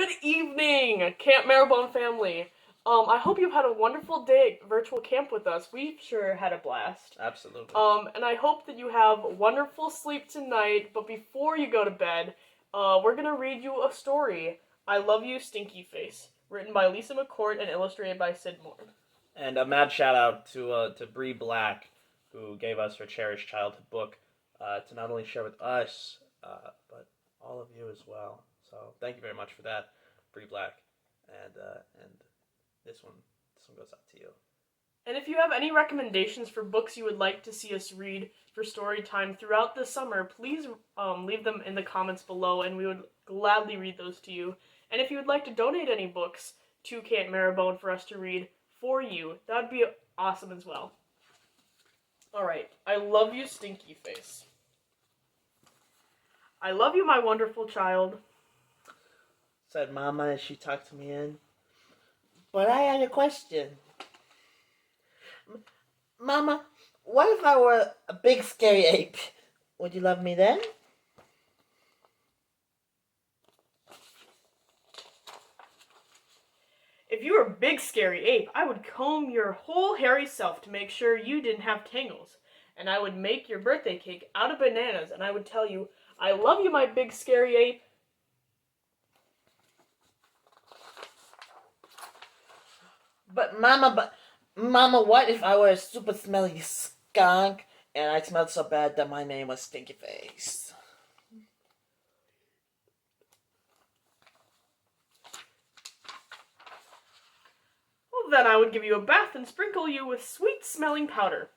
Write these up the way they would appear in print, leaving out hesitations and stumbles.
Good evening, Camp Marrowbone family. I hope you've had a wonderful day at virtual camp with us. We've sure had a blast. Absolutely. And I hope that you have wonderful sleep tonight. But before you go to bed, we're gonna read you a story. I Love You, Stinky Face, written by Lisa McCourt and illustrated by Sid Moore. And a mad shout out to Bree Black, who gave us her cherished childhood book to not only share with us, but all of you as well. So thank you very much for that, Bree Black. And this one goes out to you. And if you have any recommendations for books you would like to see us read for story time throughout the summer, please leave them in the comments below, and we would gladly read those to you. And if you would like to donate any books to Camp Marrowbone for us to read for you, that would be awesome as well. Alright, I love you, Stinky Face. I love you, my wonderful child, said Mama as she tucked me in. But I had a question. Mama, what if I were a big scary ape? Would you love me then? If you were a big scary ape, I would comb your whole hairy self to make sure you didn't have tangles. And I would make your birthday cake out of bananas, and I would tell you, I love you, my big scary ape. But Mama, what if I were a super smelly skunk and I smelled so bad that my name was Stinky Face? Well, then I would give you a bath and sprinkle you with sweet-smelling powder.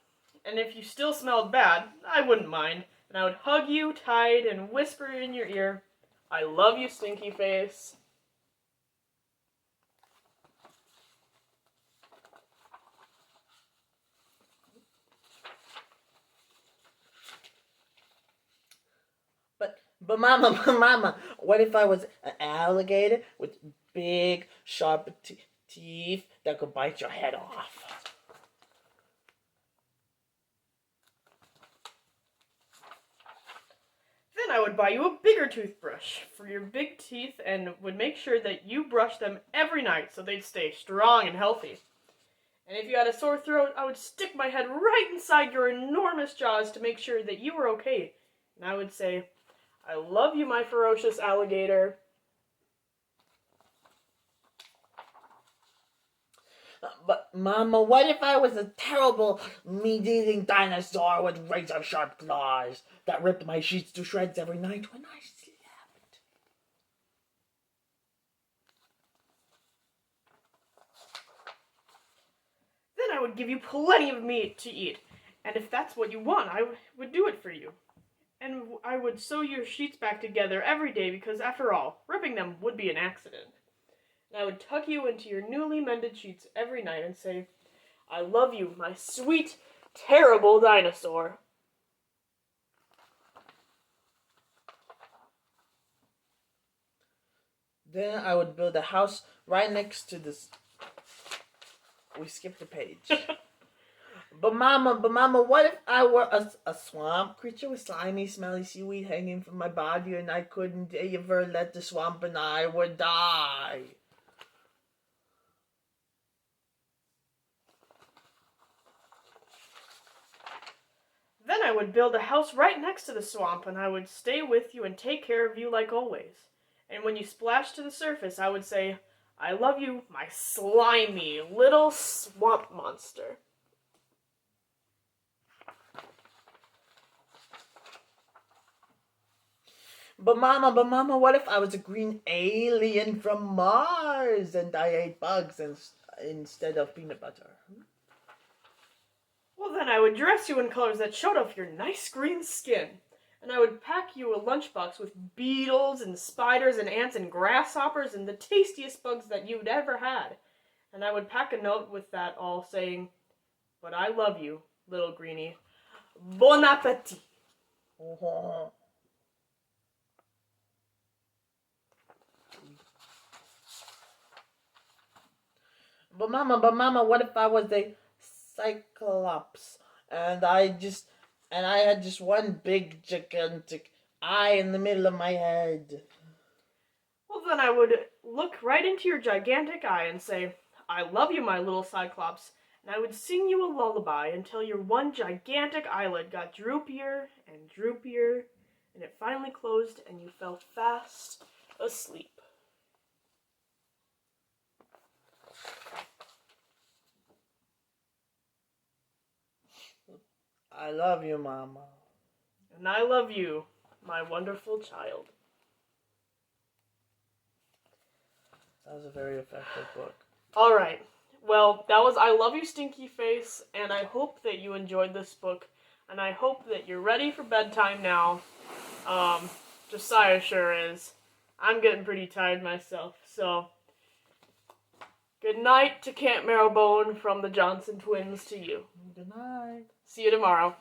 And if you still smelled bad, I wouldn't mind. And I would hug you tight and whisper in your ear, I love you, Stinky Face. But Mama, what if I was an alligator with big, sharp teeth that could bite your head off? Then I would buy you a bigger toothbrush for your big teeth and would make sure that you brush them every night so they'd stay strong and healthy. And if you had a sore throat, I would stick my head right inside your enormous jaws to make sure that you were okay. And I would say, I love you, my ferocious alligator. But Mama, what if I was a terrible meat-eating dinosaur with razor-sharp claws that ripped my sheets to shreds every night when I slept? Then I would give you plenty of meat to eat. And if that's what you want, I would do it for you. And I would sew your sheets back together every day because, after all, ripping them would be an accident. And I would tuck you into your newly mended sheets every night and say, I love you, my sweet, terrible dinosaur. Then I would build a house right next to this. We skipped a page. But Mama, what if I were a swamp creature with slimy, smelly seaweed hanging from my body and I couldn't ever let the swamp and I would die? Then I would build a house right next to the swamp and I would stay with you and take care of you like always. And when you splashed to the surface, I would say, I love you, my slimy little swamp monster. But Mama, what if I was a green alien from Mars and I ate bugs instead of peanut butter? Well, then I would dress you in colors that showed off your nice green skin. And I would pack you a lunchbox with beetles and spiders and ants and grasshoppers and the tastiest bugs that you'd ever had. And I would pack a note with that all saying, but I love you, little greenie. Bon appetit. Oh. But Mama, what if I was a cyclops and I had just one big gigantic eye in the middle of my head? Well, then I would look right into your gigantic eye and say, "I love you, my little Cyclops," and I would sing you a lullaby until your one gigantic eyelid got droopier and droopier, and it finally closed and you fell fast asleep. I love you, Mama. And I love you, my wonderful child. That was a very effective book. All right. Well, that was I Love You, Stinky Face, and I hope that you enjoyed this book, and I hope that you're ready for bedtime now. Josiah sure is. I'm getting pretty tired myself, so good night to Camp Marrowbone from the Johnson twins to you. Good night. See you tomorrow.